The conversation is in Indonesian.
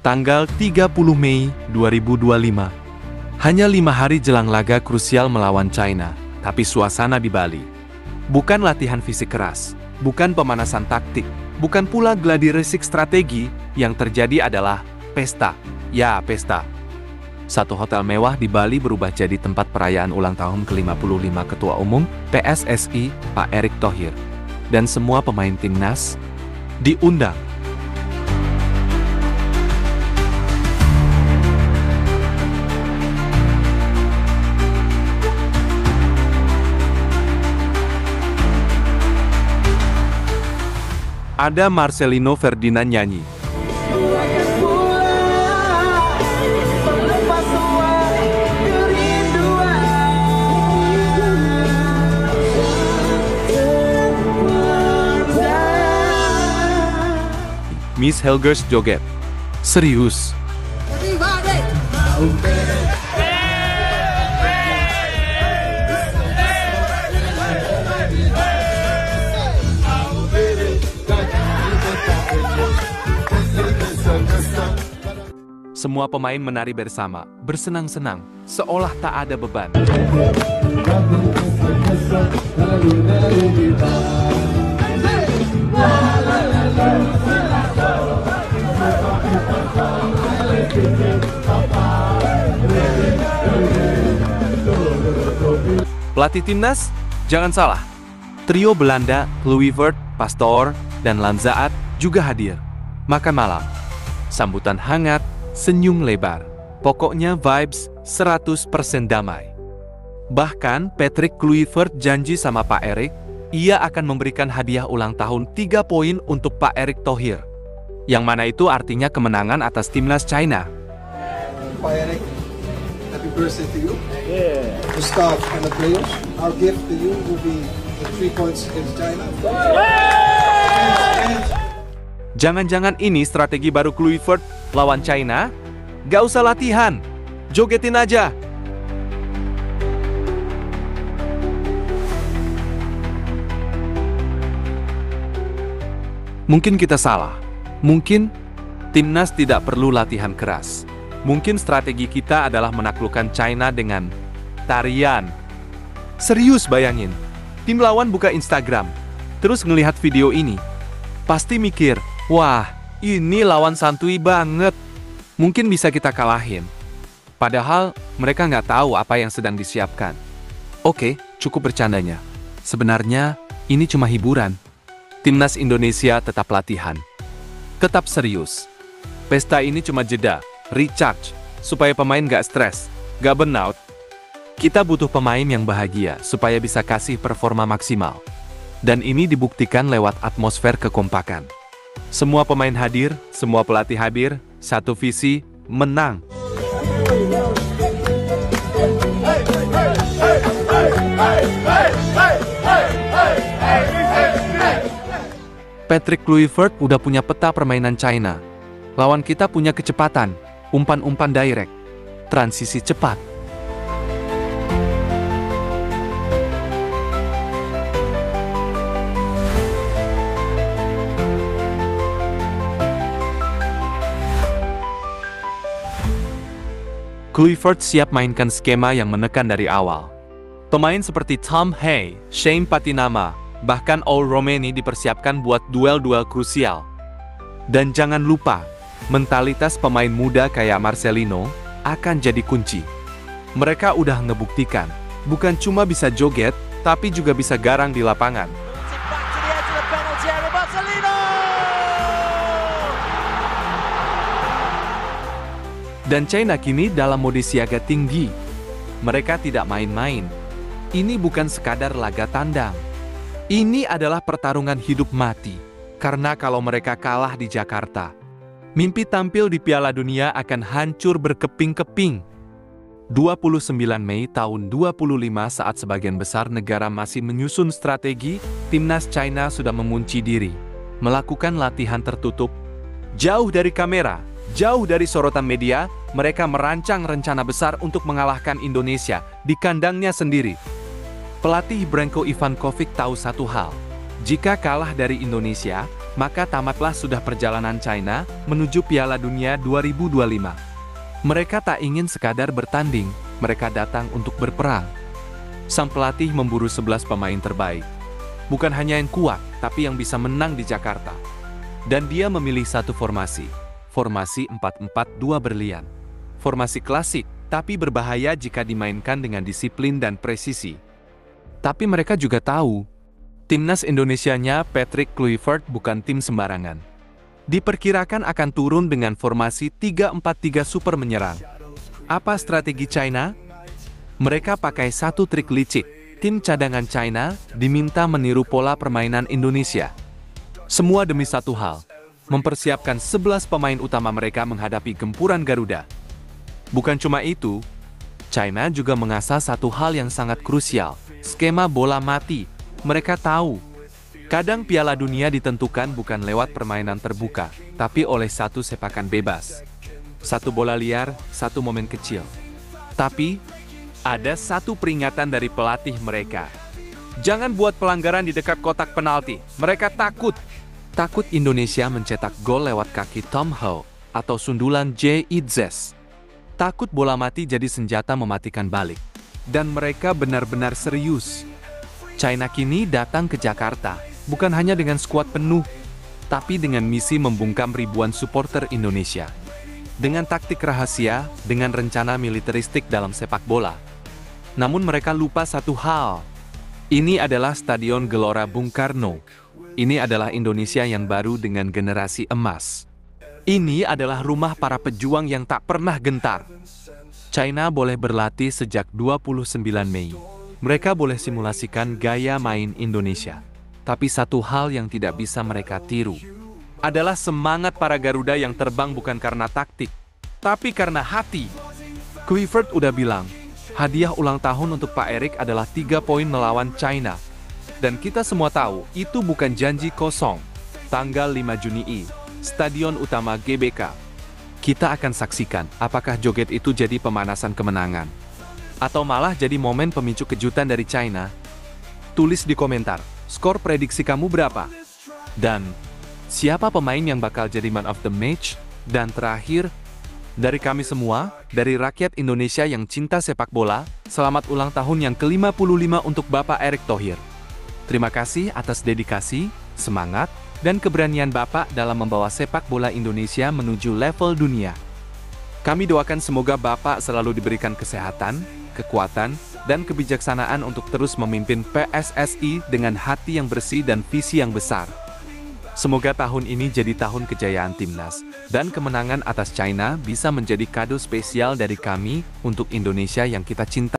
tanggal 30 Mei 2025. Hanya 5 hari jelang laga krusial melawan China, tapi suasana di Bali. Bukan latihan fisik keras, bukan pemanasan taktik, bukan pula gladi resik strategi, yang terjadi adalah pesta. Ya, pesta. Satu hotel mewah di Bali berubah jadi tempat perayaan ulang tahun ke-55 Ketua Umum PSSI, Pak Erick Thohir. Dan semua pemain timnas diundang. Ada Marcelino Ferdinand nyanyi. Miss Helgers joget. Serius. Semua pemain menari bersama, bersenang-senang, seolah tak ada beban. Pelatih timnas? Jangan salah. Trio Belanda, Kluivert, Pastoor, dan Lanzaat juga hadir. Makan malam. Sambutan hangat, senyum lebar. Pokoknya vibes 100% damai. Bahkan Patrick Kluivert janji sama Pak Erick, ia akan memberikan hadiah ulang tahun 3 poin untuk Pak Erick Thohir. Yang mana itu artinya kemenangan atas timnas China. Pak Erick, happy birthday to you. The staff and the players. Our gift to you will be the 3 points against China. Jangan-jangan ini strategi baru Kluivert lawan China? Gak usah latihan, jogetin aja. Mungkin kita salah. Mungkin timnas tidak perlu latihan keras. Mungkin strategi kita adalah menaklukkan China dengan tarian. Serius bayangin, tim lawan buka Instagram, terus ngelihat video ini. Pasti mikir, wah, ini lawan santuy banget. Mungkin bisa kita kalahin. Padahal mereka nggak tahu apa yang sedang disiapkan. Oke, cukup bercandanya. Sebenarnya ini cuma hiburan. Timnas Indonesia tetap latihan. Tetap serius. Pesta ini cuma jeda, recharge, supaya pemain nggak stres, nggak burnout. Kita butuh pemain yang bahagia supaya bisa kasih performa maksimal. Dan ini dibuktikan lewat atmosfer kekompakan. Semua pemain hadir, semua pelatih hadir, satu visi, menang. Patrick Kluivert udah punya peta permainan China. Lawan kita punya kecepatan, umpan-umpan direct, transisi cepat. Kluivert siap mainkan skema yang menekan dari awal. Pemain seperti Tom Hay, Shane Patinama, bahkan All Romeni dipersiapkan buat duel-duel krusial. Dan jangan lupa, mentalitas pemain muda kayak Marcelino akan jadi kunci. Mereka udah ngebuktikan, bukan cuma bisa joget, tapi juga bisa garang di lapangan. Dan China kini dalam mode siaga tinggi. Mereka tidak main-main. Ini bukan sekadar laga tandang. Ini adalah pertarungan hidup mati. Karena kalau mereka kalah di Jakarta, mimpi tampil di Piala Dunia akan hancur berkeping-keping. 29 Mei tahun 25 saat sebagian besar negara masih menyusun strategi, timnas China sudah mengunci diri. Melakukan latihan tertutup, jauh dari kamera, jauh dari sorotan media, mereka merancang rencana besar untuk mengalahkan Indonesia di kandangnya sendiri. Pelatih Branko Ivankovic tahu satu hal, jika kalah dari Indonesia, maka tamatlah sudah perjalanan China menuju Piala Dunia 2025. Mereka tak ingin sekadar bertanding, mereka datang untuk berperang. Sang pelatih memburu 11 pemain terbaik. Bukan hanya yang kuat, tapi yang bisa menang di Jakarta. Dan dia memilih satu formasi. Formasi 4-4-2 berlian. Formasi klasik, tapi berbahaya jika dimainkan dengan disiplin dan presisi. Tapi mereka juga tahu, timnas Indonesianya Patrick Kluivert bukan tim sembarangan. Diperkirakan akan turun dengan formasi 3-4-3 super menyerang. Apa strategi China? Mereka pakai satu trik licik. Tim cadangan China diminta meniru pola permainan Indonesia. Semua demi satu hal, mempersiapkan 11 pemain utama mereka menghadapi gempuran Garuda. Bukan cuma itu, China juga mengasah satu hal yang sangat krusial, skema bola mati. Mereka tahu, kadang Piala Dunia ditentukan bukan lewat permainan terbuka, tapi oleh satu sepakan bebas. Satu bola liar, satu momen kecil. Tapi, ada satu peringatan dari pelatih mereka. Jangan buat pelanggaran di dekat kotak penalti, mereka takut. Takut Indonesia mencetak gol lewat kaki Tom Ho atau sundulan J. Idzes. Takut bola mati jadi senjata mematikan balik. Dan mereka benar-benar serius. China kini datang ke Jakarta, bukan hanya dengan skuad penuh, tapi dengan misi membungkam ribuan supporter Indonesia. Dengan taktik rahasia, dengan rencana militeristik dalam sepak bola. Namun mereka lupa satu hal. Ini adalah Stadion Gelora Bung Karno. Ini adalah Indonesia yang baru dengan generasi emas. Ini adalah rumah para pejuang yang tak pernah gentar. China boleh berlatih sejak 29 Mei. Mereka boleh simulasikan gaya main Indonesia. Tapi satu hal yang tidak bisa mereka tiru adalah semangat para Garuda yang terbang bukan karena taktik, tapi karena hati. Kluivert udah bilang, hadiah ulang tahun untuk Pak Erik adalah 3 poin melawan China. Dan kita semua tahu, itu bukan janji kosong. Tanggal 5 Juni, Stadion Utama GBK. Kita akan saksikan apakah joget itu jadi pemanasan kemenangan. Atau malah jadi momen pemicu kejutan dari China. Tulis di komentar, skor prediksi kamu berapa? Dan, siapa pemain yang bakal jadi man of the match? Dan terakhir, dari kami semua, dari rakyat Indonesia yang cinta sepak bola, selamat ulang tahun yang ke-55 untuk Bapak Erick Thohir. Terima kasih atas dedikasi, semangat, dan keberanian Bapak dalam membawa sepak bola Indonesia menuju level dunia. Kami doakan semoga Bapak selalu diberikan kesehatan, kekuatan, dan kebijaksanaan untuk terus memimpin PSSI dengan hati yang bersih dan visi yang besar. Semoga tahun ini jadi tahun kejayaan timnas, dan kemenangan atas China bisa menjadi kado spesial dari kami untuk Indonesia yang kita cinta.